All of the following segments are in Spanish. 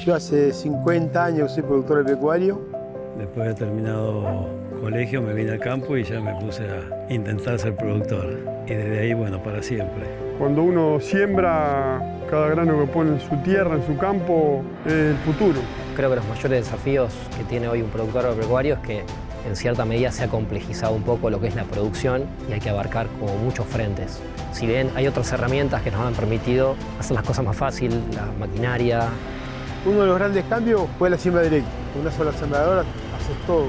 Yo hace 50 años soy productor pecuario. Después de terminado colegio me vine al campo y ya me puse a intentar ser productor. Y desde ahí, bueno, para siempre. Cuando uno siembra, cada grano que pone en su tierra, en su campo, es el futuro. Creo que los mayores desafíos que tiene hoy un productor agropecuario es que en cierta medida se ha complejizado un poco lo que es la producción y hay que abarcar como muchos frentes. Si bien hay otras herramientas que nos han permitido hacer las cosas más fácil, la maquinaria. Uno de los grandes cambios fue la siembra directa. Con una sola sembradora haces todo.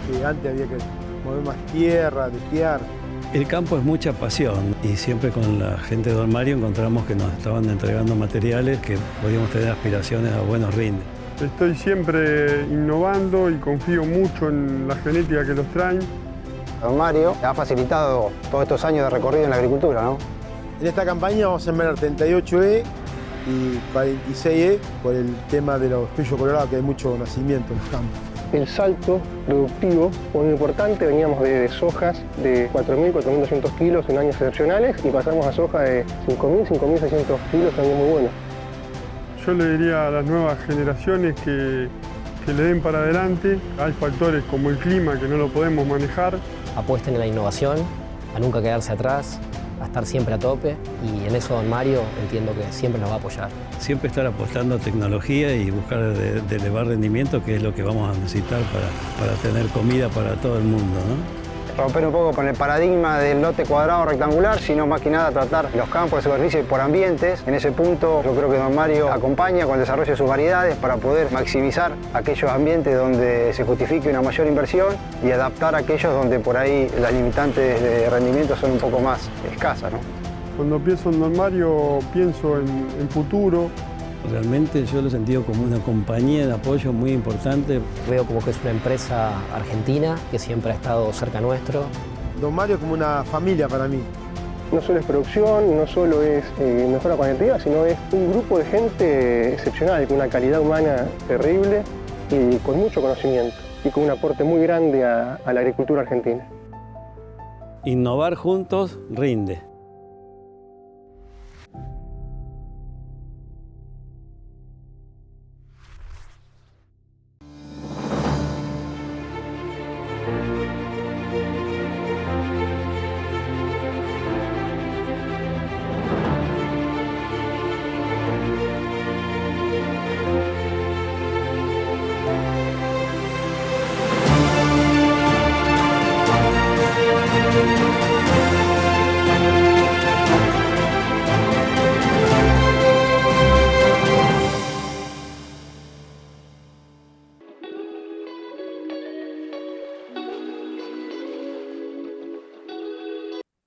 Que antes había que mover más tierra, desviar. El campo es mucha pasión y siempre con la gente de Don Mario encontramos que nos estaban entregando materiales que podíamos tener aspiraciones a buenos rindes. Estoy siempre innovando y confío mucho en la genética que los traen. Don Mario ha facilitado todos estos años de recorrido en la agricultura, ¿no? En esta campaña vamos a sembrar 38E y 46E por el tema de los tuyos colorados, que hay mucho nacimiento en los campos. El salto productivo fue muy importante, veníamos de sojas de 4.000, 4.200 kilos en años excepcionales y pasamos a soja de 5.000, 5.600 kilos en años muy buenos. Yo le diría a las nuevas generaciones que le den para adelante. Hay factores como el clima que no lo podemos manejar. Apuesten en la innovación, a nunca quedarse atrás, a estar siempre a tope y en eso Don Mario entiendo que siempre nos va a apoyar. Siempre estar apostando a tecnología y buscar de elevar rendimiento, que es lo que vamos a necesitar para tener comida para todo el mundo, ¿no? Romper un poco con el paradigma del lote cuadrado rectangular, sino más que nada tratar los campos de superficie por ambientes. En ese punto yo creo que Don Mario acompaña con el desarrollo de sus variedades para poder maximizar aquellos ambientes donde se justifique una mayor inversión y adaptar aquellos donde por ahí las limitantes de rendimiento son un poco más escasas, ¿no? Cuando pienso en Don Mario, pienso en futuro. Realmente yo lo he sentido como una compañía de apoyo muy importante. Veo como que es una empresa argentina que siempre ha estado cerca nuestro. Don Mario es como una familia para mí. No solo es producción, no solo es mejora cualitativa, sino es un grupo de gente excepcional, con una calidad humana terrible y con mucho conocimiento y con un aporte muy grande a la agricultura argentina. Innovar juntos rinde.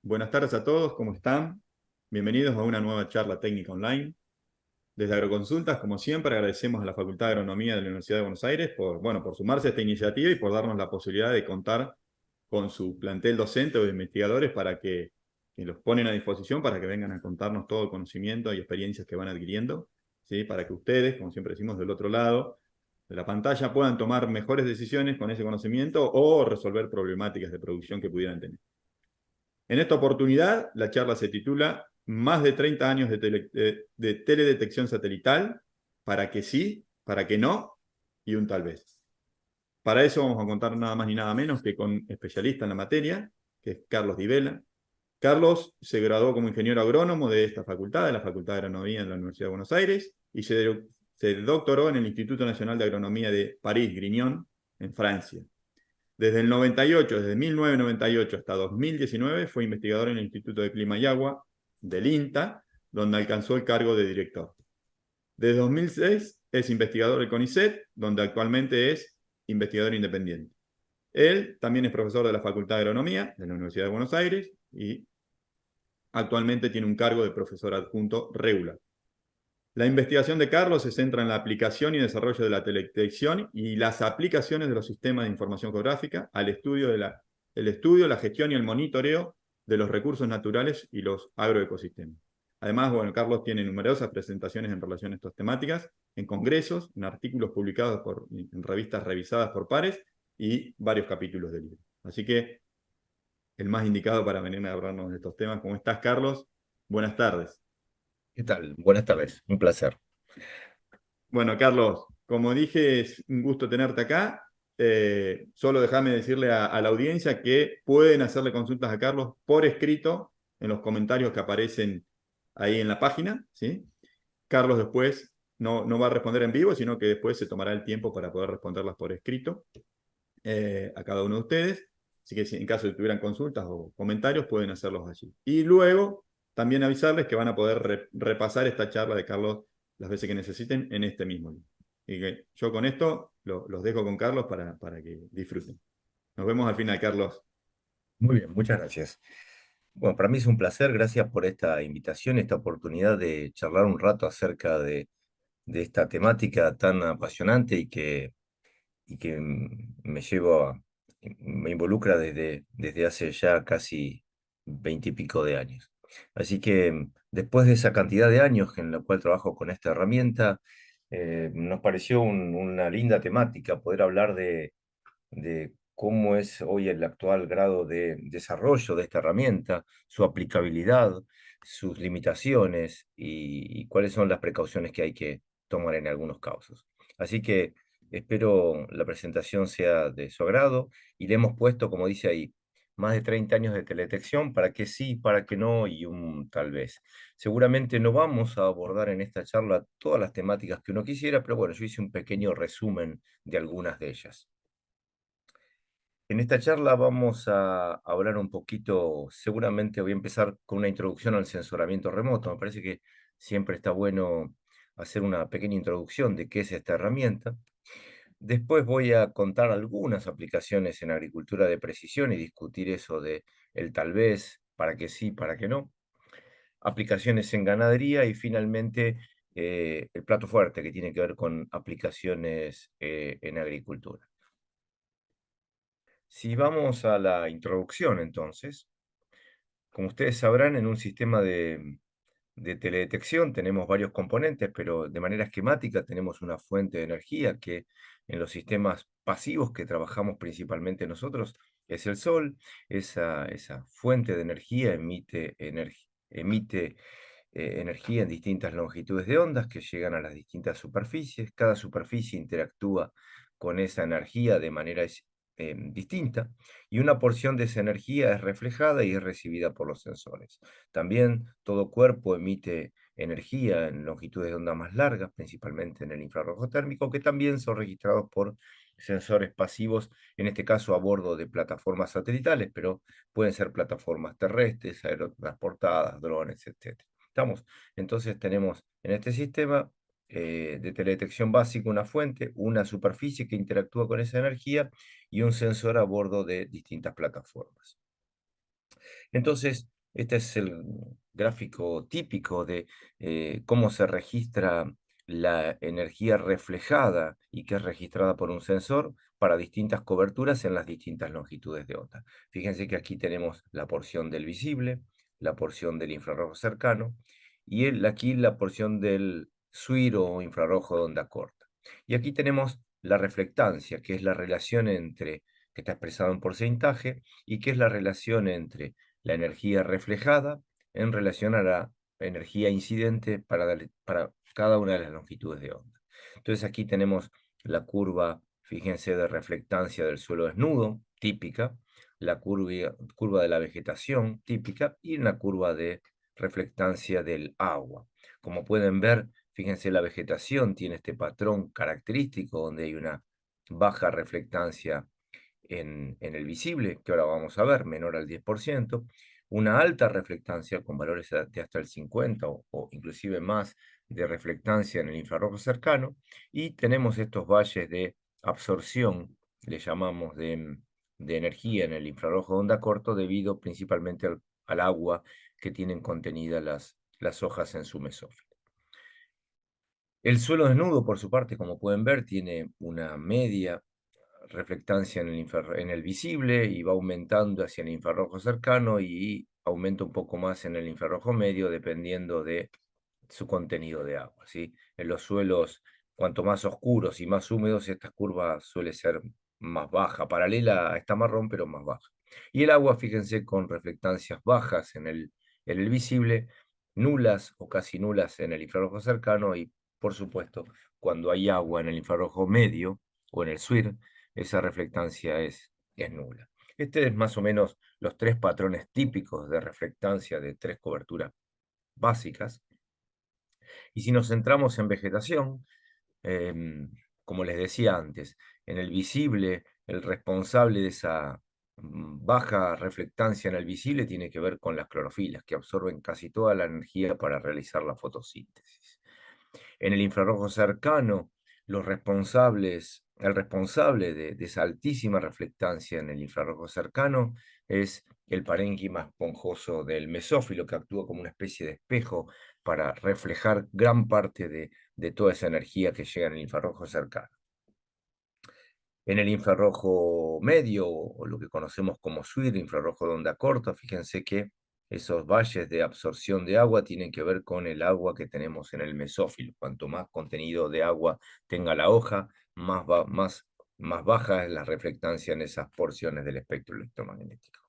Buenas tardes a todos, ¿cómo están? Bienvenidos a una nueva charla técnica online. Desde Agroconsultas, como siempre, agradecemos a la Facultad de Agronomía de la Universidad de Buenos Aires por sumarse a esta iniciativa y por darnos la posibilidad de contar con su plantel docente o de investigadores que los ponen a disposición para que vengan a contarnos todo el conocimiento y experiencias que van adquiriendo, ¿sí? Para que ustedes, como siempre decimos, del otro lado de la pantalla puedan tomar mejores decisiones con ese conocimiento o resolver problemáticas de producción que pudieran tener. En esta oportunidad, la charla se titula Más de 30 años de teledetección satelital, para que sí, para que no, y un tal vez. Para eso vamos a contar nada más ni nada menos que con especialista en la materia, que es Carlos Di Vela. Carlos se graduó como ingeniero agrónomo de esta facultad, de la Facultad de Agronomía de la Universidad de Buenos Aires, y se doctoró en el Instituto Nacional de Agronomía de París, Grignon, en Francia. Desde el 98, desde 1998 hasta 2019, fue investigador en el Instituto de Clima y Agua del INTA, donde alcanzó el cargo de director. Desde 2006 es investigador del CONICET, donde actualmente es investigador independiente. Él también es profesor de la Facultad de Agronomía de la Universidad de Buenos Aires y actualmente tiene un cargo de profesor adjunto regular. La investigación de Carlos se centra en la aplicación y desarrollo de la teledetección y las aplicaciones de los sistemas de información geográfica al estudio, la gestión y el monitoreo de los recursos naturales y los agroecosistemas. Además, Carlos tiene numerosas presentaciones en relación a estas temáticas, en congresos, en artículos publicados en revistas revisadas por pares y varios capítulos de libros. Así que, el más indicado para venir a hablarnos de estos temas. ¿Cómo estás, Carlos? Buenas tardes. ¿Qué tal? Buenas tardes, un placer. Bueno, Carlos, como dije, es un gusto tenerte acá. Solo déjame decirle a la audiencia que pueden hacerle consultas a Carlos por escrito en los comentarios que aparecen ahí en la página, ¿sí? Carlos después no va a responder en vivo, sino que después se tomará el tiempo para poder responderlas por escrito a cada uno de ustedes. Así que si en caso de que tuvieran consultas o comentarios, pueden hacerlos allí. Y luego también avisarles que van a poder repasar esta charla de Carlos las veces que necesiten en este mismo link. Y que yo con esto los dejo con Carlos para que disfruten. Nos vemos al final, Carlos. Muy bien, muchas gracias. Bueno, para mí es un placer, gracias por esta invitación, esta oportunidad de charlar un rato acerca de esta temática tan apasionante y que me involucra desde hace ya casi 20 y pico de años. Así que después de esa cantidad de años en la cual trabajo con esta herramienta, nos pareció una linda temática poder hablar de cómo es hoy el actual grado de desarrollo de esta herramienta, su aplicabilidad, sus limitaciones y cuáles son las precauciones que hay que tomar en algunos casos. Así que espero la presentación sea de su agrado y le hemos puesto, como dice ahí, más de 30 años de teledetección, para que sí, para que no y un tal vez. Seguramente no vamos a abordar en esta charla todas las temáticas que uno quisiera, pero bueno, yo hice un pequeño resumen de algunas de ellas. En esta charla vamos a hablar un poquito, seguramente voy a empezar con una introducción al sensoramiento remoto. Me parece que siempre está bueno hacer una pequeña introducción de qué es esta herramienta. Después voy a contar algunas aplicaciones en agricultura de precisión y discutir eso de el tal vez, para que sí, para que no. Aplicaciones en ganadería y finalmente el plato fuerte que tiene que ver con aplicaciones en agricultura. Si vamos a la introducción, entonces, como ustedes sabrán, en un sistema de teledetección tenemos varios componentes, pero de manera esquemática tenemos una fuente de energía que en los sistemas pasivos que trabajamos principalmente nosotros es el sol. Esa fuente de energía emite energía en distintas longitudes de ondas que llegan a las distintas superficies. Cada superficie interactúa con esa energía de manera distinta, y una porción de esa energía es reflejada y es recibida por los sensores. También todo cuerpo emite energía en longitudes de onda más largas, principalmente en el infrarrojo térmico, que también son registrados por sensores pasivos, en este caso a bordo de plataformas satelitales, pero pueden ser plataformas terrestres, aerotransportadas, drones, etc. ¿Estamos? Entonces tenemos en este sistema de teledetección básico una fuente, una superficie que interactúa con esa energía y un sensor a bordo de distintas plataformas. Entonces, este es el gráfico típico de cómo se registra la energía reflejada y que es registrada por un sensor para distintas coberturas en las distintas longitudes de onda. Fíjense que aquí tenemos la porción del visible, la porción del infrarrojo cercano y aquí la porción del SWIR o infrarrojo de onda corta. Y aquí tenemos la reflectancia, que es la relación que está expresada en porcentaje, y que es la relación entre la energía reflejada en relación a la energía incidente para cada una de las longitudes de onda. Entonces aquí tenemos la curva, fíjense, de reflectancia del suelo desnudo, típica, la curva de la vegetación, típica, y una curva de reflectancia del agua. Como pueden ver, fíjense, la vegetación tiene este patrón característico donde hay una baja reflectancia en el visible, que ahora vamos a ver, menor al 10%, una alta reflectancia con valores de hasta el 50 o inclusive más de reflectancia en el infrarrojo cercano, y tenemos estos valles de absorción, le llamamos de energía en el infrarrojo de onda corto, debido principalmente al agua que tienen contenidas las hojas en su mesófilo. El suelo desnudo, por su parte, como pueden ver, tiene una media reflectancia en el visible y va aumentando hacia el infrarrojo cercano y aumenta un poco más en el infrarrojo medio dependiendo de su contenido de agua, ¿sí? En los suelos, cuanto más oscuros y más húmedos, esta curva suele ser más baja, paralela a esta marrón, pero más baja. Y el agua, fíjense, con reflectancias bajas en el visible, nulas o casi nulas en el infrarrojo cercano y por supuesto, cuando hay agua en el infrarrojo medio o en el SWIR, esa reflectancia es nula. Este es más o menos los 3 patrones típicos de reflectancia de 3 coberturas básicas. Y si nos centramos en vegetación, como les decía antes, en el visible, el responsable de esa baja reflectancia en el visible tiene que ver con las clorofilas, que absorben casi toda la energía para realizar la fotosíntesis. En el infrarrojo cercano, el responsable de esa altísima reflectancia en el infrarrojo cercano es el parénquima esponjoso del mesófilo, que actúa como una especie de espejo para reflejar gran parte de toda esa energía que llega en el infrarrojo cercano. En el infrarrojo medio, o lo que conocemos como SWIR, infrarrojo de onda corta, fíjense que esos valles de absorción de agua tienen que ver con el agua que tenemos en el mesófilo. Cuanto más contenido de agua tenga la hoja, más baja es la reflectancia en esas porciones del espectro electromagnético.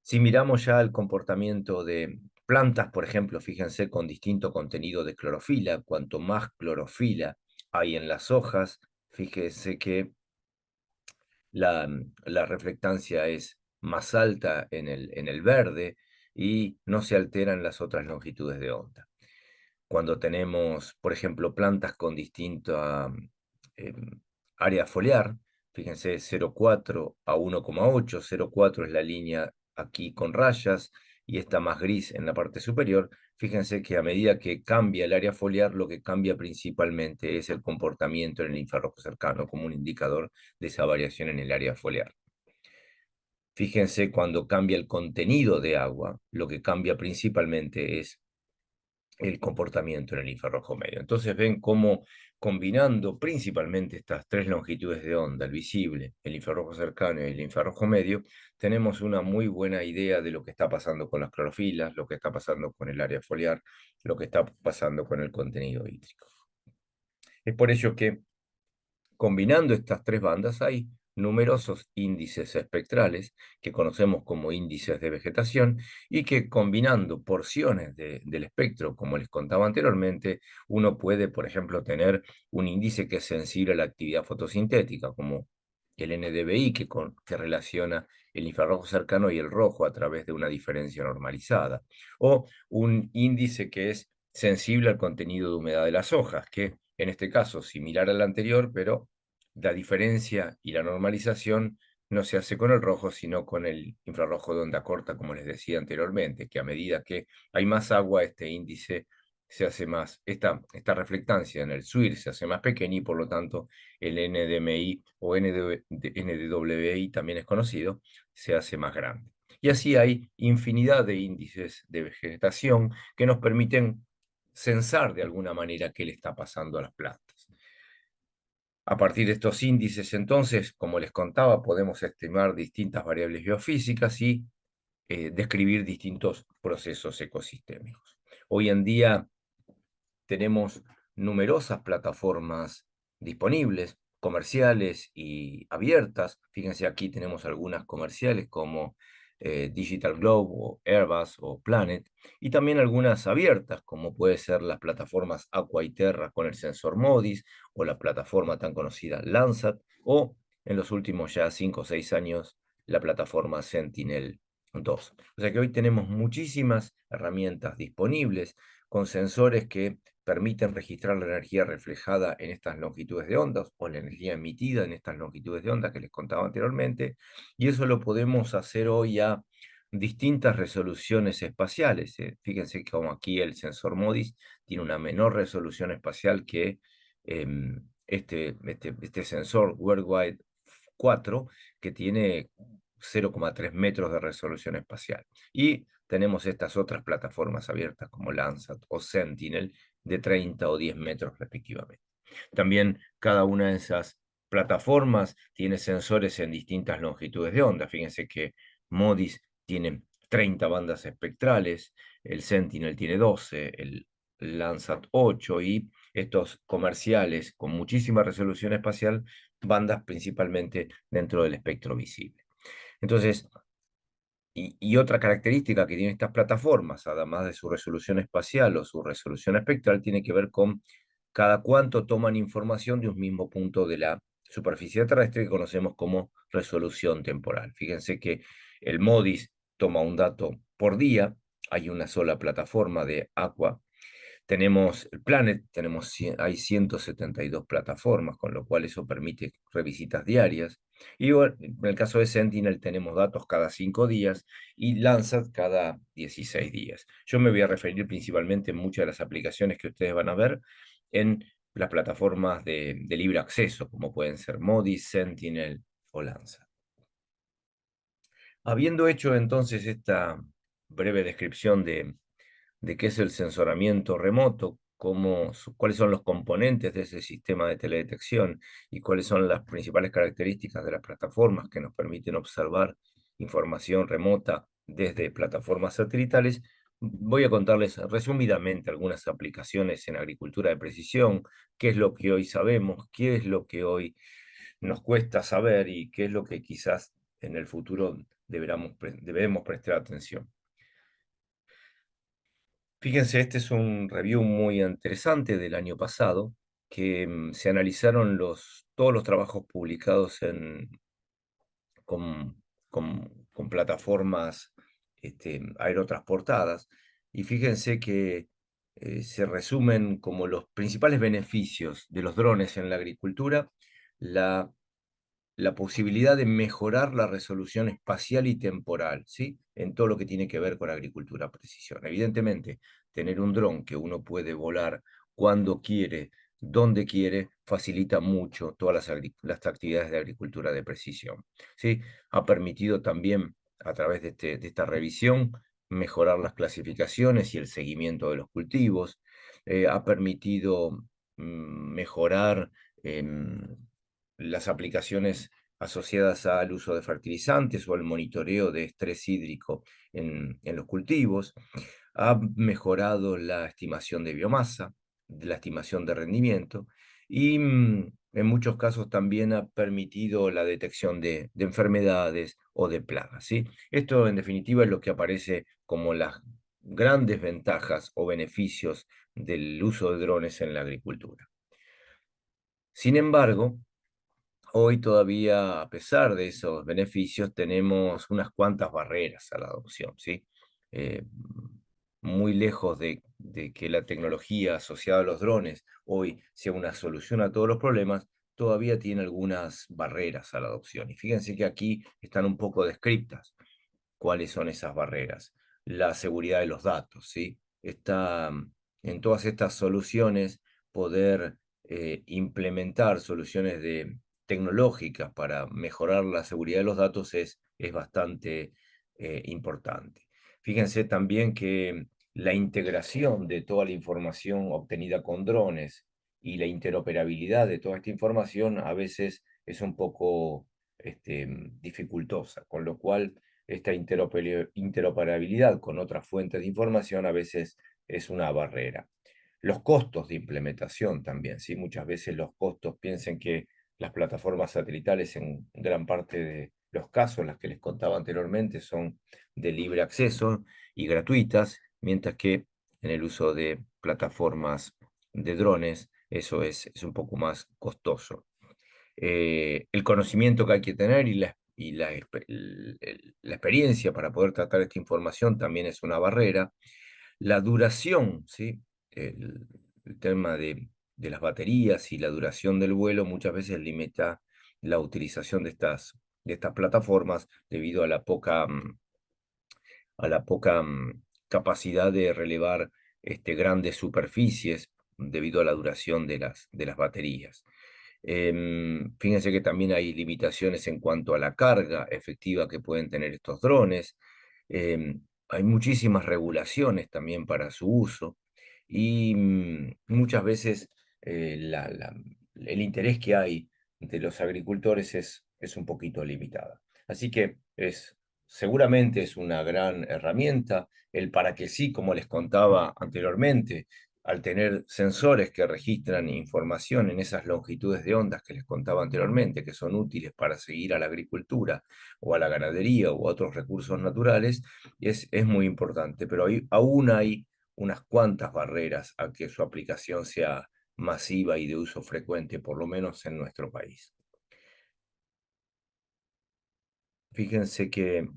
Si miramos ya el comportamiento de plantas, por ejemplo, fíjense con distinto contenido de clorofila, cuanto más clorofila hay en las hojas, fíjense que la reflectancia es más alta en el verde y no se alteran las otras longitudes de onda. Cuando tenemos, por ejemplo, plantas con distinta área foliar, fíjense 0,4 a 1,8, 0,4 es la línea aquí con rayas y esta más gris en la parte superior. Fíjense que a medida que cambia el área foliar, lo que cambia principalmente es el comportamiento en el infrarrojo cercano, como un indicador de esa variación en el área foliar. Fíjense cuando cambia el contenido de agua, lo que cambia principalmente es el comportamiento en el infrarrojo medio. Entonces ven cómo combinando principalmente estas 3 longitudes de onda, el visible, el infrarrojo cercano y el infrarrojo medio, tenemos una muy buena idea de lo que está pasando con las clorofilas, lo que está pasando con el área foliar, lo que está pasando con el contenido hídrico. Es por ello que combinando estas 3 bandas hay numerosos índices espectrales que conocemos como índices de vegetación y que combinando porciones del espectro, como les contaba anteriormente, uno puede, por ejemplo, tener un índice que es sensible a la actividad fotosintética, como el NDVI, que relaciona el infrarrojo cercano y el rojo a través de una diferencia normalizada, o un índice que es sensible al contenido de humedad de las hojas, que en este caso similar al anterior, pero la diferencia y la normalización no se hace con el rojo, sino con el infrarrojo de onda corta, como les decía anteriormente, que a medida que hay más agua, este índice se hace más, esta reflectancia en el SWIR se hace más pequeña y por lo tanto el NDMI o NDWI también es conocido, se hace más grande. Y así hay infinidad de índices de vegetación que nos permiten censar de alguna manera qué le está pasando a las plantas. A partir de estos índices, entonces, como les contaba, podemos estimar distintas variables biofísicas y describir distintos procesos ecosistémicos. Hoy en día tenemos numerosas plataformas disponibles, comerciales y abiertas. Fíjense, aquí tenemos algunas comerciales como Digital Globe o Airbus o Planet, y también algunas abiertas, como puede ser las plataformas Aqua y Terra con el sensor MODIS, o la plataforma tan conocida Landsat, o en los últimos ya 5 o 6 años, la plataforma Sentinel-2. O sea que hoy tenemos muchísimas herramientas disponibles con sensores que permiten registrar la energía reflejada en estas longitudes de ondas o la energía emitida en estas longitudes de onda que les contaba anteriormente, y eso lo podemos hacer hoy a distintas resoluciones espaciales. Fíjense que como aquí el sensor MODIS tiene una menor resolución espacial que este sensor Worldwide 4, que tiene 0,3 metros de resolución espacial. Y tenemos estas otras plataformas abiertas como Landsat o Sentinel de 30 o 10 metros respectivamente. También cada una de esas plataformas tiene sensores en distintas longitudes de onda. Fíjense que MODIS tiene 30 bandas espectrales, el Sentinel tiene 12, el Landsat 8 y estos comerciales con muchísima resolución espacial, bandas principalmente dentro del espectro visible. Entonces, y otra característica que tienen estas plataformas, además de su resolución espacial o su resolución espectral, tiene que ver con cada cuánto toman información de un mismo punto de la superficie terrestre que conocemos como resolución temporal. Fíjense que el MODIS toma un dato por día, hay una sola plataforma de Aqua. Tenemos el Planet, hay 172 plataformas, con lo cual eso permite revisitas diarias. Y bueno, en el caso de Sentinel tenemos datos cada 5 días y Landsat cada 16 días. Yo me voy a referir principalmente en muchas de las aplicaciones que ustedes van a ver en las plataformas de libre acceso, como pueden ser MODIS, Sentinel o Landsat. Habiendo hecho entonces esta breve descripción de qué es el sensoramiento remoto, cuáles son los componentes de ese sistema de teledetección y cuáles son las principales características de las plataformas que nos permiten observar información remota desde plataformas satelitales, voy a contarles resumidamente algunas aplicaciones en agricultura de precisión, qué es lo que hoy sabemos, qué es lo que hoy nos cuesta saber y qué es lo que quizás en el futuro debemos prestar atención. Fíjense, este es un review muy interesante del año pasado, que se analizaron todos los trabajos publicados con plataformas aerotransportadas, y fíjense que se resumen como los principales beneficios de los drones en la agricultura, la posibilidad de mejorar la resolución espacial y temporal, ¿sí? En todo lo que tiene que ver con agricultura precisión. Evidentemente, tener un dron que uno puede volar cuando quiere, donde quiere, facilita mucho todas las actividades de agricultura de precisión, ¿sí? Ha permitido también, a través de esta revisión, mejorar las clasificaciones y el seguimiento de los cultivos, ha permitido mejorar las aplicaciones asociadas al uso de fertilizantes o al monitoreo de estrés hídrico en los cultivos, ha mejorado la estimación de biomasa, la estimación de rendimiento y en muchos casos también ha permitido la detección de enfermedades o de plagas, ¿sí? Esto en definitiva es lo que aparece como las grandes ventajas o beneficios del uso de drones en la agricultura. Sin embargo, hoy todavía, a pesar de esos beneficios, tenemos unas cuantas barreras a la adopción, ¿sí? Muy lejos de que la tecnología asociada a los drones hoy sea una solución a todos los problemas, todavía tiene algunas barreras a la adopción. Y fíjense que aquí están un poco descritas cuáles son esas barreras. La seguridad de los datos, ¿sí? Está en todas estas soluciones poder implementar soluciones tecnológicas para mejorar la seguridad de los datos es bastante importante. Fíjense también que la integración de toda la información obtenida con drones y la interoperabilidad de toda esta información a veces es un poco dificultosa, con lo cual esta interoperabilidad con otras fuentes de información a veces es una barrera. Los costos de implementación también, ¿sí? Muchas veces los costos, piensen que las plataformas satelitales en gran parte de los casos, las que les contaba anteriormente, son de libre acceso y gratuitas, mientras que en el uso de plataformas de drones eso es un poco más costoso. El conocimiento que hay que tener y la experiencia para poder tratar esta información también es una barrera. La duración, ¿sí? El tema de las baterías y la duración del vuelo muchas veces limita la utilización de estas plataformas debido a la poca capacidad de relevar grandes superficies debido a la duración de las baterías. Fíjense que también hay limitaciones en cuanto a la carga efectiva que pueden tener estos drones. Hay muchísimas regulaciones también para su uso y muchas veces el interés que hay de los agricultores es un poquito limitada. Así que seguramente es una gran herramienta. El para que sí, como les contaba anteriormente, al tener sensores que registran información en esas longitudes de ondas que les contaba anteriormente, que son útiles para seguir a la agricultura o a la ganadería o a otros recursos naturales, es muy importante, pero aún hay unas cuantas barreras a que su aplicación sea masiva y de uso frecuente, por lo menos en nuestro país. Fíjense que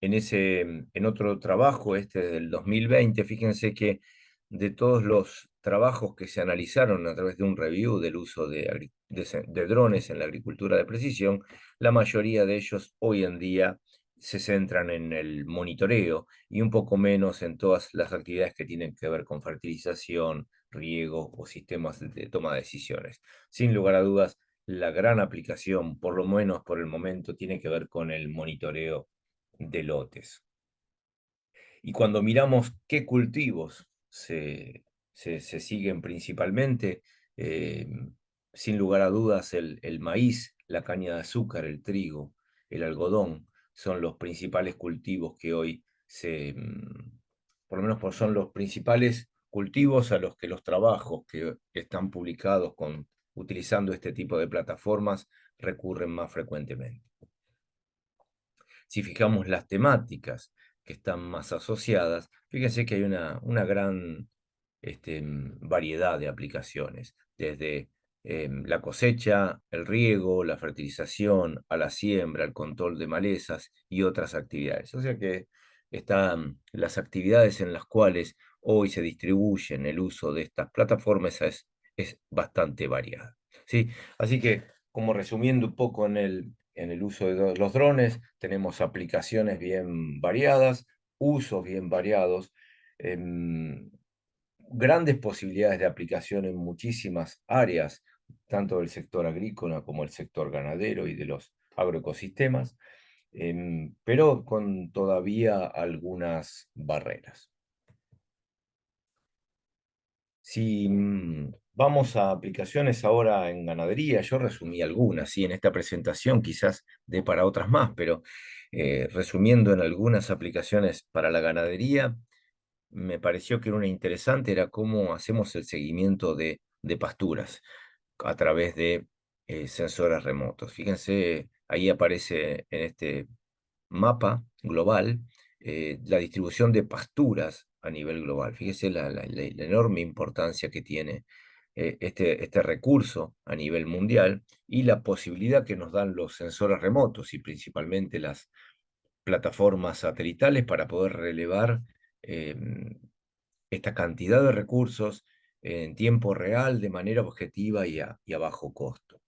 en otro trabajo, este del 2020, fíjense que de todos los trabajos que se analizaron a través de un review del uso de drones en la agricultura de precisión, la mayoría de ellos hoy en día se centran en el monitoreo y un poco menos en todas las actividades que tienen que ver con fertilización, riego o sistemas de toma de decisiones. Sin lugar a dudas, la gran aplicación, por lo menos por el momento, tiene que ver con el monitoreo de lotes. Y cuando miramos qué cultivos se siguen principalmente, eh, sin lugar a dudas el maíz, la caña de azúcar, el trigo, el algodón, son los principales cultivos que hoy por lo menos son los principales cultivos a los que los trabajos que están publicados utilizando este tipo de plataformas recurren más frecuentemente. Si fijamos las temáticas que están más asociadas, fíjense que hay una gran variedad de aplicaciones, desde la cosecha, el riego, la fertilización, a la siembra, el control de malezas y otras actividades. O sea que están las actividades en las cuales hoy se distribuyen el uso de estas plataformas es bastante variada, ¿sí? Así que, como resumiendo un poco en el uso de los drones, tenemos aplicaciones bien variadas, usos bien variados, grandes posibilidades de aplicación en muchísimas áreas, tanto del sector agrícola como el sector ganadero y de los agroecosistemas, pero con todavía algunas barreras. Si vamos a aplicaciones ahora en ganadería, yo resumí algunas, sí, en esta presentación quizás dé para otras más, pero resumiendo en algunas aplicaciones para la ganadería, me pareció que era una interesante, era cómo hacemos el seguimiento de pasturas a través de sensores remotos. Fíjense, ahí aparece en este mapa global la distribución de pasturas a nivel global. Fíjese la enorme importancia que tiene este recurso a nivel mundial y la posibilidad que nos dan los sensores remotos y principalmente las plataformas satelitales para poder relevar esta cantidad de recursos en tiempo real, de manera objetiva y a bajo costo.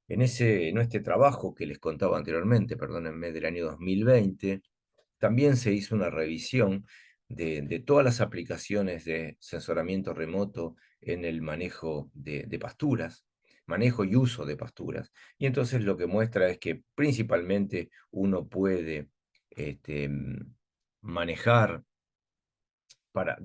En este trabajo que les contaba anteriormente, perdónenme, del año 2020, también se hizo una revisión de todas las aplicaciones de sensoramiento remoto en el manejo de pasturas, manejo y uso de pasturas. Y entonces lo que muestra es que principalmente uno puede manejar para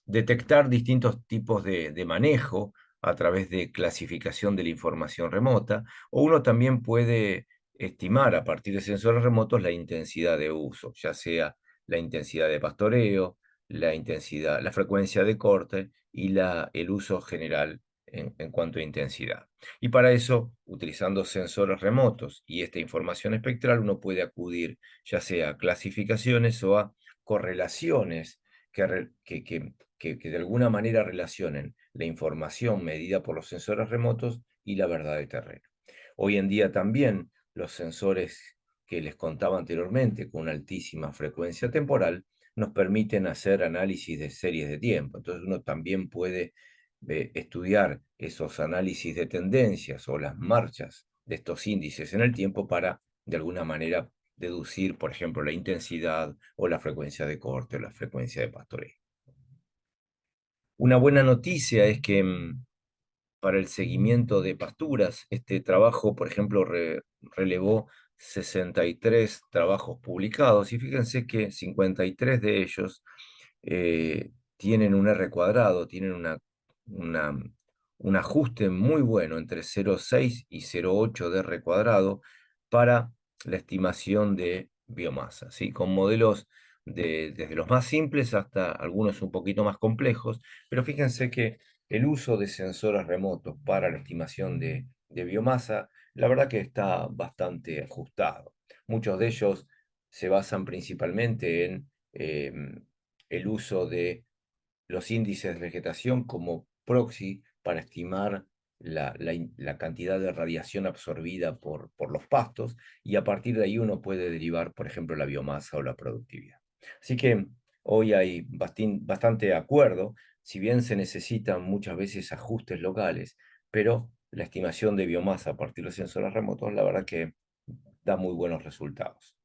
detectar distintos tipos de manejo a través de clasificación de la información remota, o uno también puede estimar a partir de sensores remotos la intensidad de uso, ya sea la intensidad de pastoreo, la frecuencia de corte y el uso general en cuanto a intensidad. Y para eso, utilizando sensores remotos y esta información espectral, uno puede acudir ya sea a clasificaciones o a correlaciones que de alguna manera relacionen la información medida por los sensores remotos y la verdad de terreno. Hoy en día también los sensores que les contaba anteriormente con una altísima frecuencia temporal nos permiten hacer análisis de series de tiempo. Entonces uno también puede estudiar esos análisis de tendencias o las marchas de estos índices en el tiempo para, de alguna manera, deducir, por ejemplo, la intensidad o la frecuencia de corte o la frecuencia de pastoreo. Una buena noticia es que para el seguimiento de pasturas, este trabajo, por ejemplo, relevó 63 trabajos publicados y fíjense que 53 de ellos tienen un R cuadrado, tienen un ajuste muy bueno entre 0,6 y 0,8 de R cuadrado para la estimación de biomasa, ¿sí? Con modelos desde los más simples hasta algunos un poquito más complejos, pero fíjense que el uso de sensores remotos para la estimación de biomasa, la verdad que está bastante ajustado. Muchos de ellos se basan principalmente en el uso de los índices de vegetación como proxy para estimar la cantidad de radiación absorbida por los pastos, y a partir de ahí uno puede derivar, por ejemplo, la biomasa o la productividad. Así que hoy hay bastante acuerdo, si bien se necesitan muchas veces ajustes locales, pero la estimación de biomasa a partir de los sensores remotos, la verdad que da muy buenos resultados.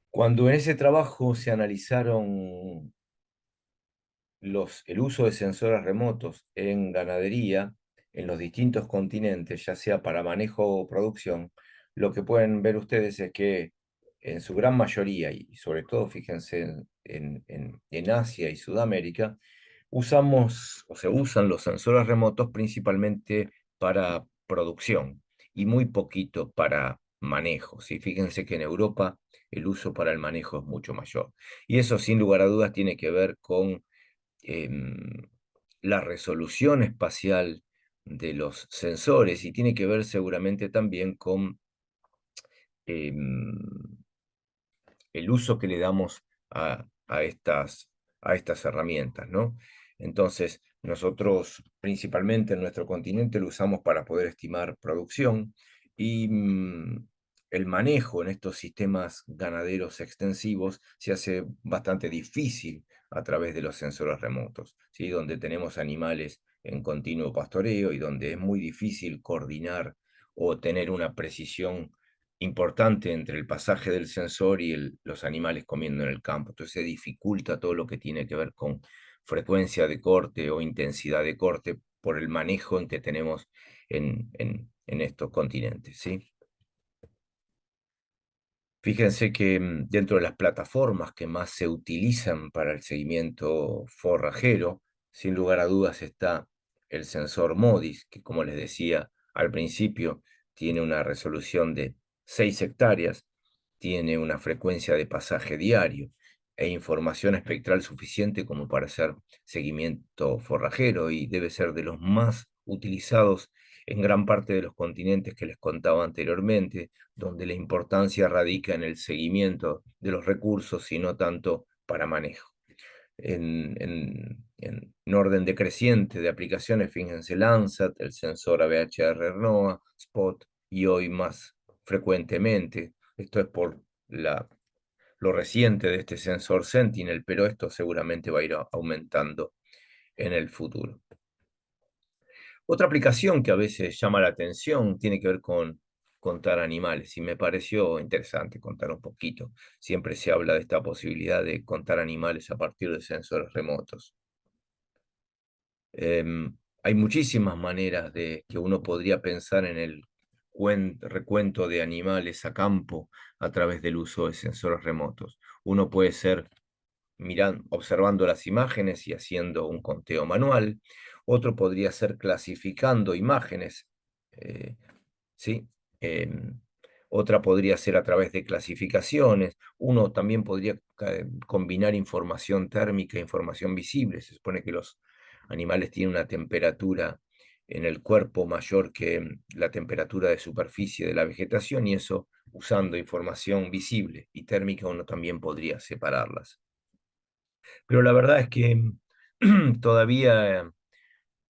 Cuando en ese trabajo se analizaron el uso de sensores remotos en ganadería en los distintos continentes, ya sea para manejo o producción, lo que pueden ver ustedes es que en su gran mayoría, y sobre todo fíjense en Asia y Sudamérica, usamos o se usan los sensores remotos principalmente para producción y muy poquito para manejo. ¿Sí? Fíjense que en Europa el uso para el manejo es mucho mayor. Y eso sin lugar a dudas tiene que ver con la resolución espacial de los sensores y tiene que ver seguramente también con el uso que le damos a estas herramientas, ¿no? Entonces, nosotros principalmente en nuestro continente lo usamos para poder estimar producción y el manejo en estos sistemas ganaderos extensivos se hace bastante difícil a través de los sensores remotos, ¿sí? Donde tenemos animales en continuo pastoreo y donde es muy difícil coordinar o tener una precisión importante entre el pasaje del sensor y los animales comiendo en el campo. Entonces se dificulta todo lo que tiene que ver con frecuencia de corte o intensidad de corte por el manejo en que tenemos en estos continentes, ¿sí? Fíjense que dentro de las plataformas que más se utilizan para el seguimiento forrajero, sin lugar a dudas está el sensor MODIS, que como les decía al principio, tiene una resolución de 6 hectáreas, tiene una frecuencia de pasaje diario e información espectral suficiente como para hacer seguimiento forrajero, y debe ser de los más utilizados en gran parte de los continentes que les contaba anteriormente, donde la importancia radica en el seguimiento de los recursos y no tanto para manejo. En orden decreciente de aplicaciones, fíjense Landsat, el sensor ABHR NOAA, Spot, y hoy más frecuentemente, esto es por lo reciente de este sensor Sentinel, pero esto seguramente va a ir aumentando en el futuro. Otra aplicación que a veces llama la atención tiene que ver con contar animales, y me pareció interesante contar un poquito. Siempre se habla de esta posibilidad de contar animales a partir de sensores remotos. Hay muchísimas maneras de que uno podría pensar en el recuento de animales a campo a través del uso de sensores remotos. Uno puede ser observando las imágenes y haciendo un conteo manual. Otro podría ser clasificando imágenes, ¿sí? Otra podría ser a través de clasificaciones. Uno también podría combinar información térmica e información visible. Se supone que los animales tienen una temperatura en el cuerpo mayor que la temperatura de superficie de la vegetación, y eso, usando información visible y térmica, uno también podría separarlas. Pero la verdad es que todavía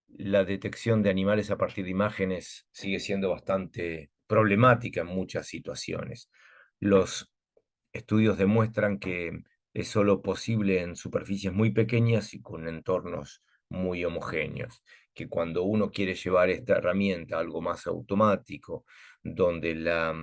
la detección de animales a partir de imágenes sigue siendo bastante problemática en muchas situaciones. Los estudios demuestran que es solo posible en superficies muy pequeñas y con entornos muy homogéneos, que cuando uno quiere llevar esta herramienta a algo más automático, donde la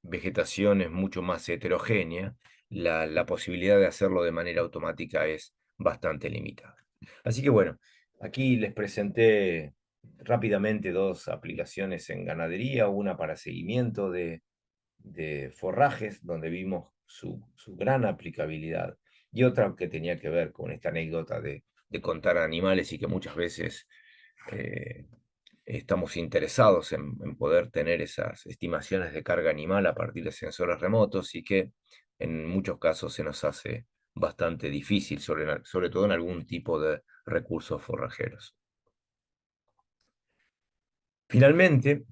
vegetación es mucho más heterogénea, la posibilidad de hacerlo de manera automática es bastante limitada. Así que bueno, aquí les presenté rápidamente dos aplicaciones en ganadería, una para seguimiento de forrajes, donde vimos su gran aplicabilidad, y otra que tenía que ver con esta anécdota de contar animales, y que muchas veces estamos interesados en poder tener esas estimaciones de carga animal a partir de sensores remotos, y que en muchos casos se nos hace bastante difícil, sobre todo en algún tipo de recursos forrajeros. Finalmente,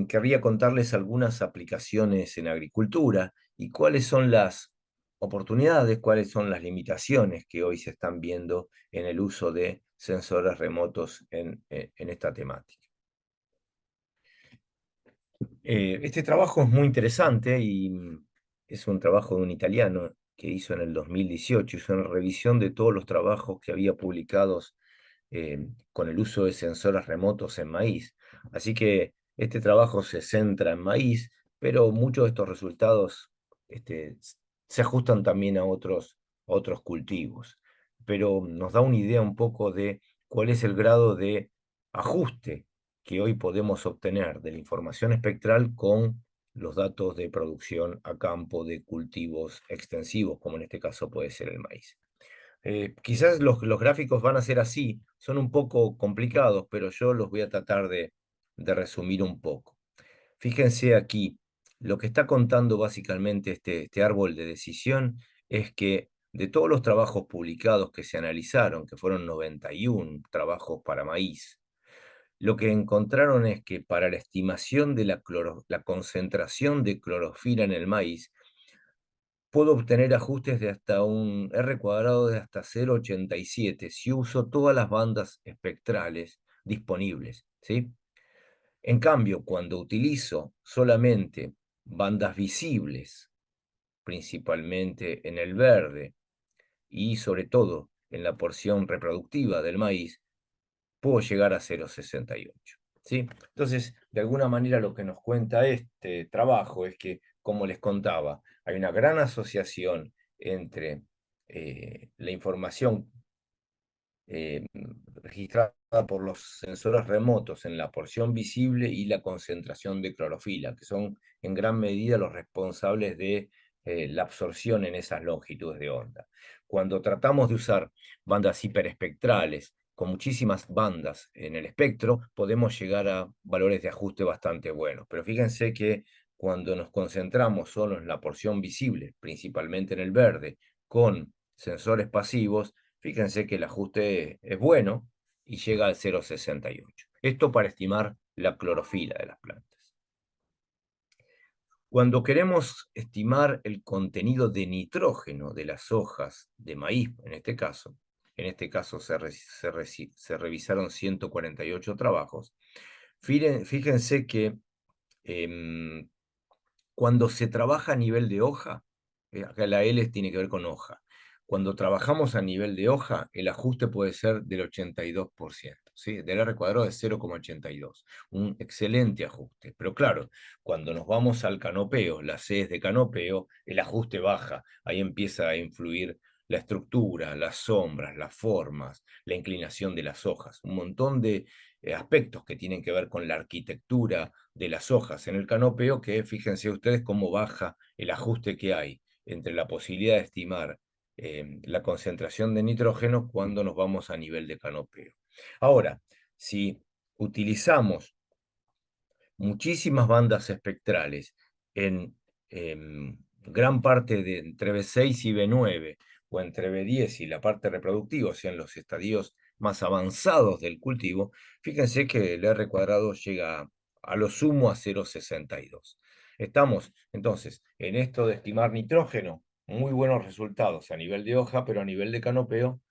querría contarles algunas aplicaciones en agricultura y cuáles son las oportunidades, cuáles son las limitaciones que hoy se están viendo en el uso de sensores remotos en esta temática. Este trabajo es muy interesante y es un trabajo de un italiano que hizo en el 2018, hizo una revisión de todos los trabajos que había publicados con el uso de sensores remotos en maíz. Así que este trabajo se centra en maíz, pero muchos de estos resultados se ajustan también a otros cultivos. Pero nos da una idea un poco de cuál es el grado de ajuste que hoy podemos obtener de la información espectral con los datos de producción a campo de cultivos extensivos, como en este caso puede ser el maíz. Quizás los gráficos van a ser así, son un poco complicados, pero yo los voy a tratar de resumir un poco. Fíjense aquí, lo que está contando básicamente este árbol de decisión es que de todos los trabajos publicados que se analizaron, que fueron 91 trabajos para maíz, lo que encontraron es que para la estimación de la concentración de clorofila en el maíz, puedo obtener ajustes de hasta un R² de hasta 0,87 si uso todas las bandas espectrales disponibles, ¿sí? En cambio, cuando utilizo solamente bandas visibles, principalmente en el verde y sobre todo en la porción reproductiva del maíz, puedo llegar a 0,68. ¿Sí? Entonces, de alguna manera lo que nos cuenta este trabajo es que, como les contaba, hay una gran asociación entre la información registrada por los sensores remotos en la porción visible y la concentración de clorofila, que son en gran medida los responsables de la absorción en esas longitudes de onda. Cuando tratamos de usar bandas hiperespectrales con muchísimas bandas en el espectro, podemos llegar a valores de ajuste bastante buenos. Pero fíjense que cuando nos concentramos solo en la porción visible, principalmente en el verde, con sensores pasivos, fíjense que el ajuste es bueno y llega al 0,68. Esto para estimar la clorofila de las plantas. Cuando queremos estimar el contenido de nitrógeno de las hojas de maíz, en este caso se revisaron 148 trabajos, fíjense que cuando se trabaja a nivel de hoja, acá la L tiene que ver con hoja, cuando trabajamos a nivel de hoja, el ajuste puede ser del 82%, ¿sí? Del R² de 0,82, un excelente ajuste. Pero claro, cuando nos vamos al canopeo, las Cs de canopeo, el ajuste baja, ahí empieza a influir la estructura, las sombras, las formas, la inclinación de las hojas, un montón de aspectos que tienen que ver con la arquitectura de las hojas en el canopeo, que fíjense ustedes cómo baja el ajuste que hay entre la posibilidad de estimar la concentración de nitrógeno cuando nos vamos a nivel de canopeo. Ahora, si utilizamos muchísimas bandas espectrales en gran parte de entre B6 y B9, o entre B10 y la parte reproductiva, o sea, en los estadios más avanzados del cultivo, fíjense que el R² llega a lo sumo a 0,62. Estamos, entonces, en esto de estimar nitrógeno, muy buenos resultados a nivel de hoja, pero a nivel de canopeo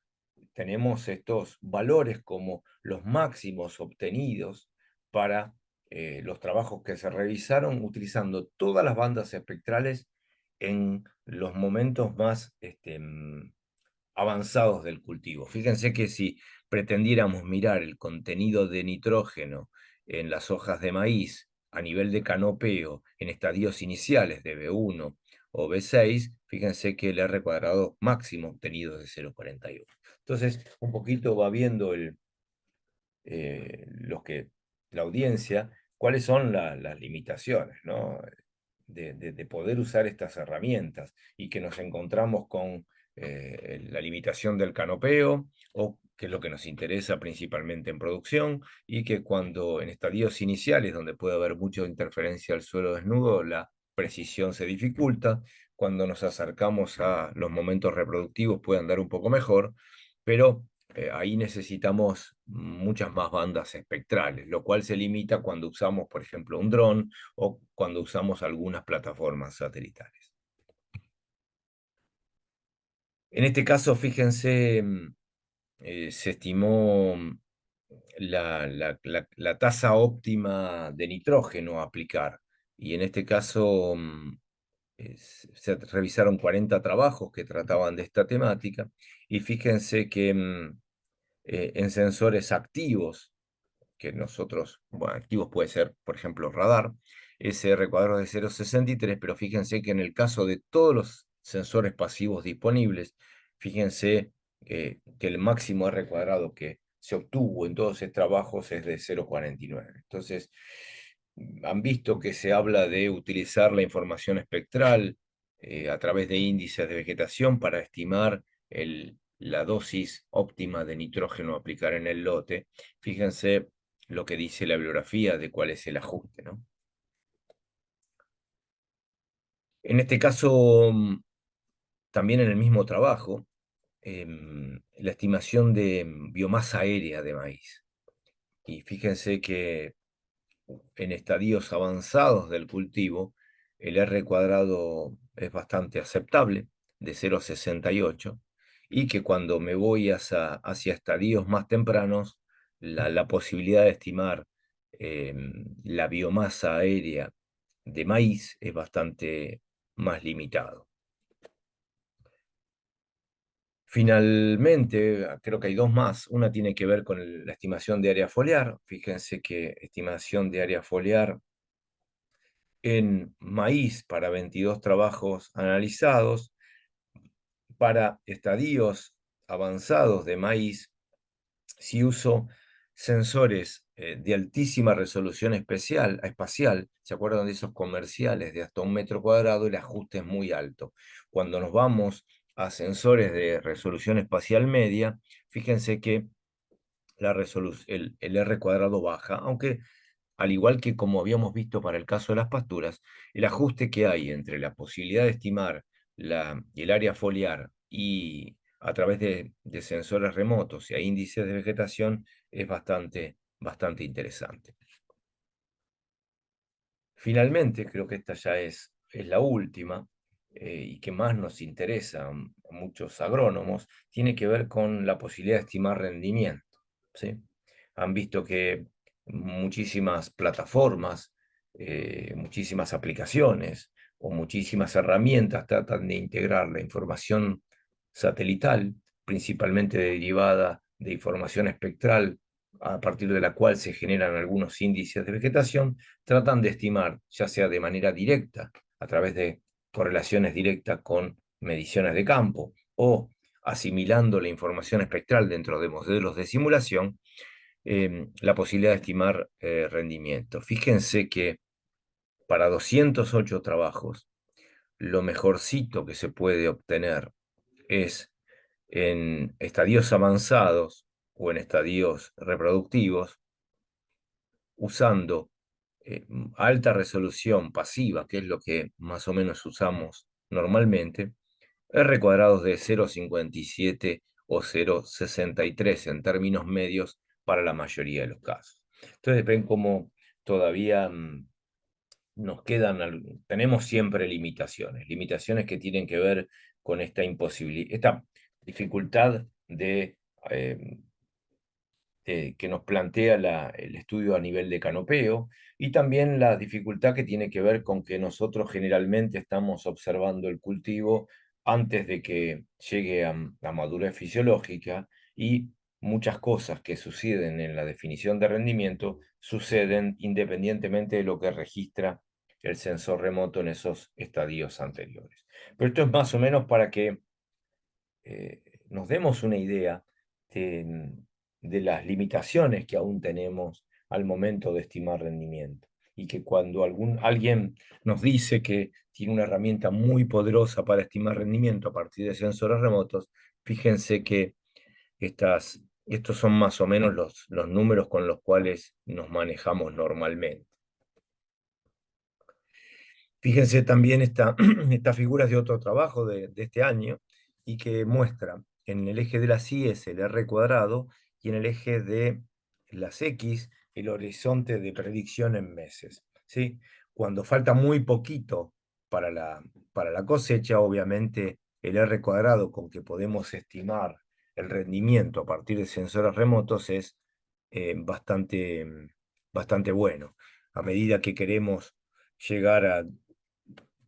tenemos estos valores como los máximos obtenidos para los trabajos que se revisaron utilizando todas las bandas espectrales en los momentos más avanzados del cultivo. Fíjense que si pretendiéramos mirar el contenido de nitrógeno en las hojas de maíz a nivel de canopeo en estadios iniciales de B1 o B6, fíjense que el R² máximo obtenido es de 0,41. Entonces, un poquito va viendo la audiencia cuáles son las limitaciones, ¿no? de poder usar estas herramientas y que nos encontramos con la limitación del canopeo, o que es lo que nos interesa principalmente en producción, y que cuando en estadios iniciales, donde puede haber mucha interferencia al suelo desnudo, la precisión se dificulta. Cuando nos acercamos a los momentos reproductivos puede andar un poco mejor, pero ahí necesitamos muchas más bandas espectrales, lo cual se limita cuando usamos, por ejemplo, un dron o cuando usamos algunas plataformas satelitales. En este caso, fíjense, se estimó la tasa óptima de nitrógeno a aplicar, y en este caso se revisaron 40 trabajos que trataban de esta temática, y fíjense que en sensores activos, que nosotros, bueno, activos puede ser, por ejemplo, radar, ese R cuadrado de 0,63, pero fíjense que en el caso de todos los sensores pasivos disponibles, fíjense que el máximo R cuadrado que se obtuvo en todos esos trabajos es de 0,49. Entonces, han visto que se habla de utilizar la información espectral a través de índices de vegetación para estimar la dosis óptima de nitrógeno a aplicar en el lote. Fíjense lo que dice la bibliografía de cuál es el ajuste, ¿no? En este caso, también en el mismo trabajo, la estimación de biomasa aérea de maíz. Y fíjense que en estadios avanzados del cultivo, el R cuadrado es bastante aceptable, de 0,68, y que cuando me voy hacia estadios más tempranos, la posibilidad de estimar la biomasa aérea de maíz es bastante más limitado. Finalmente, creo que hay dos más. Una tiene que ver con la estimación de área foliar. Fíjense que estimación de área foliar en maíz para 22 trabajos analizados, para estadios avanzados de maíz, si uso sensores de altísima resolución espacial, ¿se acuerdan de esos comerciales de hasta 1 metro cuadrado? El ajuste es muy alto. Cuando nos vamos a sensores de resolución espacial media, fíjense que el R cuadrado baja, aunque al igual que como habíamos visto para el caso de las pasturas, el ajuste que hay entre la posibilidad de estimar el área foliar y a través de sensores remotos y a índices de vegetación es bastante interesante. Finalmente, creo que esta ya es la última y que más nos interesa a muchos agrónomos, tiene que ver con la posibilidad de estimar rendimiento, ¿sí? Han visto que muchísimas plataformas, muchísimas aplicaciones o muchísimas herramientas tratan de integrar la información satelital, principalmente derivada de información espectral, a partir de la cual se generan algunos índices de vegetación, tratan de estimar, ya sea de manera directa, a través de correlaciones directas con mediciones de campo, o asimilando la información espectral dentro de modelos de simulación, la posibilidad de estimar rendimiento. Fíjense que para 208 trabajos, lo mejorcito que se puede obtener es en estadios avanzados o en estadios reproductivos, usando alta resolución pasiva, que es lo que más o menos usamos normalmente, R cuadrados de 0,57 o 0,63 en términos medios para la mayoría de los casos. Entonces ven cómo todavía nos tenemos siempre limitaciones que tienen que ver con esta imposibilidad, esta dificultad que nos plantea el estudio a nivel de canopeo, y también la dificultad que tiene que ver con que nosotros generalmente estamos observando el cultivo antes de que llegue a madurez fisiológica, y muchas cosas que suceden en la definición de rendimiento suceden independientemente de lo que registra el sensor remoto en esos estadios anteriores. Pero esto es más o menos para que nos demos una idea de las limitaciones que aún tenemos al momento de estimar rendimiento, y que cuando alguien nos dice que tiene una herramienta muy poderosa para estimar rendimiento a partir de sensores remotos, fíjense que estos son más o menos los números con los cuales nos manejamos normalmente. Fíjense también estas figuras de otro trabajo de este año, y que muestra en el eje de las Y es el R cuadrado y en el eje de las X el horizonte de predicción en meses, ¿sí? Cuando falta muy poquito para la cosecha, obviamente el R cuadrado con que podemos estimar el rendimiento a partir de sensores remotos es bastante bueno. A medida que queremos llegar a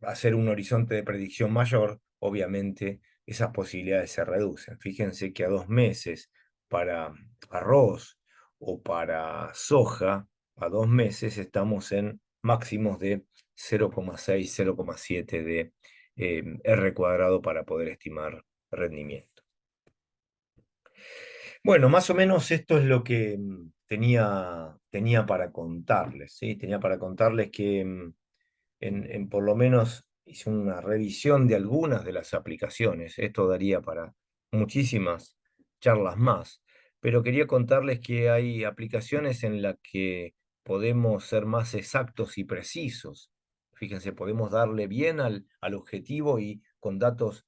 hacer un horizonte de predicción mayor, obviamente esas posibilidades se reducen. Fíjense que a 2 meses para arroz o para soja, a 2 meses estamos en máximos de 0,6, 0,7 de R cuadrado para poder estimar rendimiento. Bueno, más o menos esto es lo que tenía para contarles, ¿sí? Tenía para contarles que por lo menos hice una revisión de algunas de las aplicaciones. Esto daría para muchísimas charlas más, pero quería contarles que hay aplicaciones en las que podemos ser más exactos y precisos. Fíjense, podemos darle bien al objetivo y con datos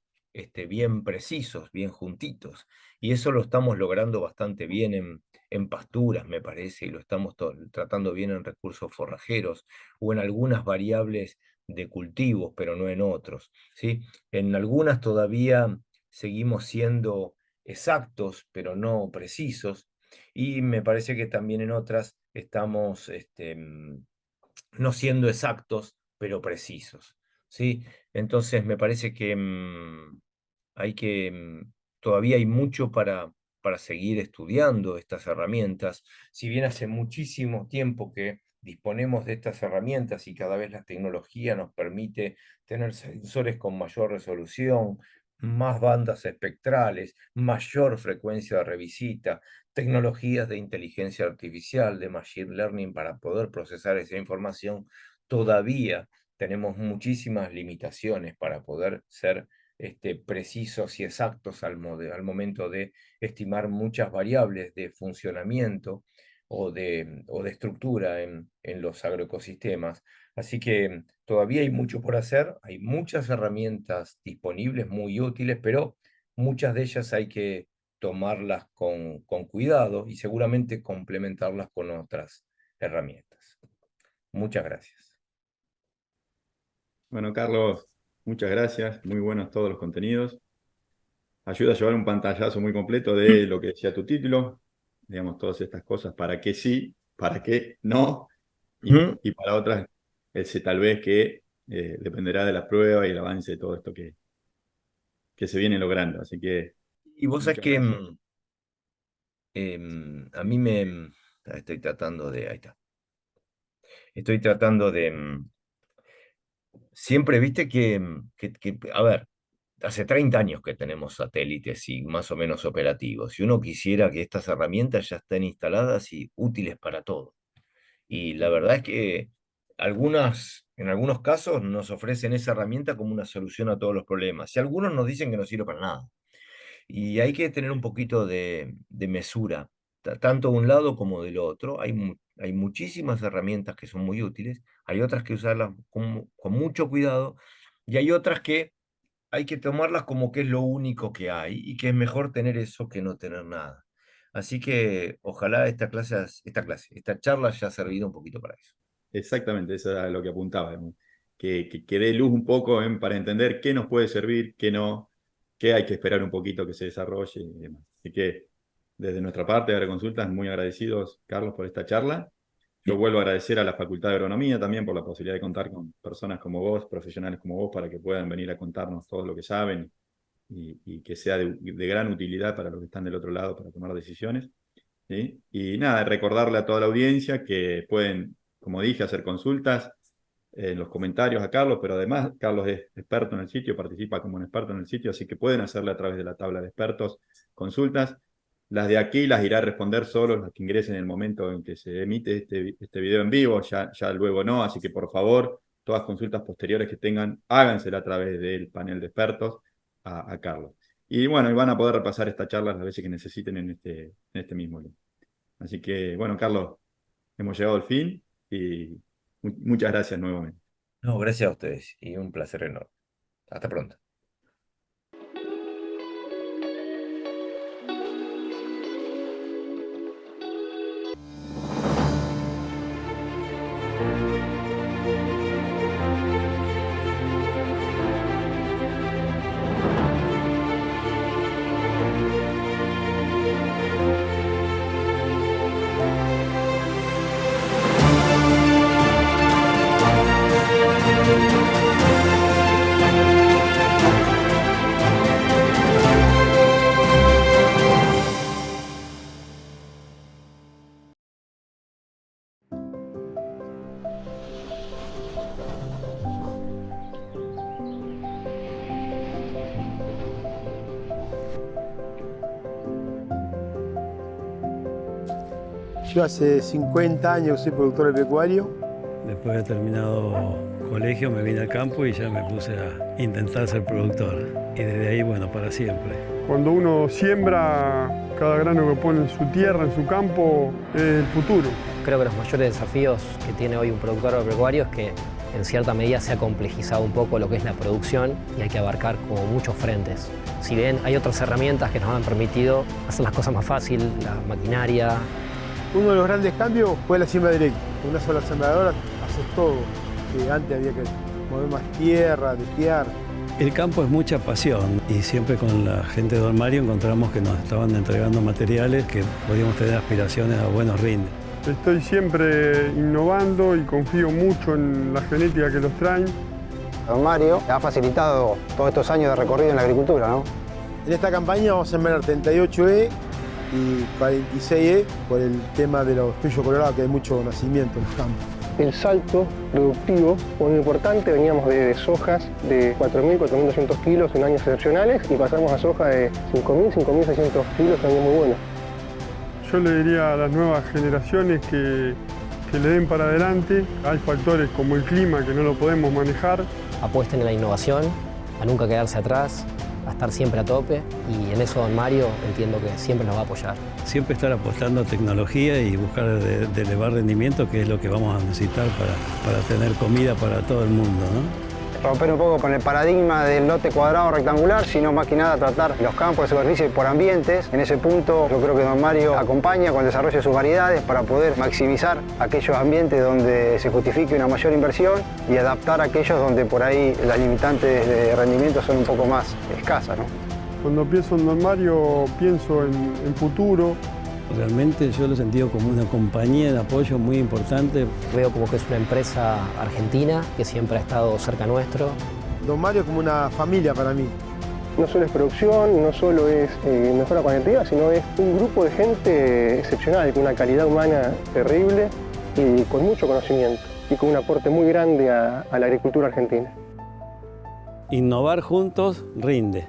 bien precisos, bien juntitos. Y eso lo estamos logrando bastante bien en pasturas, me parece, y lo estamos tratando bien en recursos forrajeros o en algunas variables de cultivos, pero no en otros, ¿sí? En algunas todavía seguimos siendo exactos, pero no precisos, y me parece que también en otras estamos no siendo exactos, pero precisos, ¿sí? Entonces me parece que hay que, todavía hay mucho para seguir estudiando estas herramientas. Si bien hace muchísimo tiempo que disponemos de estas herramientas y cada vez la tecnología nos permite tener sensores con mayor resolución, más bandas espectrales, mayor frecuencia de revisita, tecnologías de inteligencia artificial, de machine learning para poder procesar esa información, todavía tenemos muchísimas limitaciones para poder ser precisos y exactos al momento de estimar muchas variables de funcionamiento o de estructura en los agroecosistemas. Así que todavía hay mucho por hacer, hay muchas herramientas disponibles muy útiles, pero muchas de ellas hay que tomarlas con cuidado y seguramente complementarlas con otras herramientas. Muchas gracias. Bueno, Carlos, muchas gracias. Muy buenos todos los contenidos. Ayuda a llevar un pantallazo muy completo de lo que decía tu título, digamos, todas estas cosas, para qué sí, para qué no, y para otras, ese tal vez que dependerá de la prueba y el avance de todo esto que se viene logrando. Así que Y vos sabés muchas que gracias. a mí estoy tratando de... Ahí está. Estoy tratando de... siempre, viste a ver, hace 30 años que tenemos satélites y más o menos operativos. Y uno quisiera que estas herramientas ya estén instaladas y útiles para todo. Y la verdad es que en algunos casos nos ofrecen esa herramienta como una solución a todos los problemas. Y algunos nos dicen que no sirve para nada. Y hay que tener un poquito de mesura, tanto de un lado como del otro. Hay muchísimas herramientas que son muy útiles, hay otras que usarlas con mucho cuidado y hay otras que hay que tomarlas como que es lo único que hay y que es mejor tener eso que no tener nada. Así que ojalá esta charla haya servido un poquito para eso. Exactamente, eso era lo que apuntaba, digamos. Que dé luz un poco para entender qué nos puede servir, qué no, qué hay que esperar un poquito que se desarrolle y demás. Así que desde nuestra parte de Agroconsultas, muy agradecidos, Carlos, por esta charla. Yo vuelvo a agradecer a la Facultad de Agronomía también por la posibilidad de contar con personas como vos, profesionales como vos, para que puedan venir a contarnos todo lo que saben y que sea de gran utilidad para los que están del otro lado para tomar decisiones. ¿Sí? Y nada, recordarle a toda la audiencia que pueden, como dije, hacer consultas en los comentarios a Carlos, pero además Carlos es experto en el sitio, participa como un experto en el sitio, así que pueden hacerle a través de la tabla de expertos consultas. Las de aquí las irá a responder solo las que ingresen en el momento en que se emite este video en vivo, ya luego no, así que por favor, todas consultas posteriores que tengan, hágansela a través del panel de expertos a Carlos. Y bueno, y van a poder repasar esta charla las veces que necesiten en este mismo link. Así que, bueno, Carlos, hemos llegado al fin y muchas gracias nuevamente. No, gracias a ustedes y un placer enorme. Hasta pronto. Yo hace 50 años soy productor pecuario. Después de terminado colegio me vine al campo y ya me puse a intentar ser productor. Y desde ahí, bueno, para siempre. Cuando uno siembra, cada grano que pone en su tierra, en su campo, es el futuro. Creo que los mayores desafíos que tiene hoy un productor agropecuario es que en cierta medida se ha complejizado un poco lo que es la producción y hay que abarcar como muchos frentes. Si bien hay otras herramientas que nos han permitido hacer las cosas más fácil, la maquinaria. Uno de los grandes cambios fue la siembra directa. Con una sola sembradora haces todo. Que antes había que mover más tierra, desviar. El campo es mucha pasión y siempre con la gente de Don Mario encontramos que nos estaban entregando materiales que podíamos tener aspiraciones a buenos rindes. Estoy siempre innovando y confío mucho en la genética que los traen. Don Mario ha facilitado todos estos años de recorrido en la agricultura, ¿no? En esta campaña vamos a sembrar 38E y 46E por el tema de los tuyos colorados, que hay mucho nacimiento en los campos. El salto productivo fue muy importante, veníamos de sojas de 4.000, 4.200 kilos en años excepcionales y pasamos a soja de 5.000, 5.600 kilos en años muy buenos. Yo le diría a las nuevas generaciones que le den para adelante. Hay factores como el clima que no lo podemos manejar. Apuesten en la innovación, a nunca quedarse atrás, a estar siempre a tope y en eso Don Mario entiendo que siempre nos va a apoyar. Siempre estar apostando a tecnología y buscar de elevar rendimiento, que es lo que vamos a necesitar para tener comida para todo el mundo, ¿no? Romper un poco con el paradigma del lote cuadrado rectangular, sino más que nada tratar los campos de superficie por ambientes. En ese punto yo creo que Don Mario acompaña con el desarrollo de sus variedades para poder maximizar aquellos ambientes donde se justifique una mayor inversión y adaptar aquellos donde por ahí las limitantes de rendimiento son un poco más escasas, ¿no? Cuando pienso en Don Mario pienso en futuro. Realmente yo lo he sentido como una compañía de apoyo muy importante. Veo como que es una empresa argentina que siempre ha estado cerca nuestro. Don Mario es como una familia para mí. No solo es producción, no solo es mejora cualitativa, sino es un grupo de gente excepcional, con una calidad humana terrible y con mucho conocimiento y con un aporte muy grande a la agricultura argentina. Innovar juntos rinde.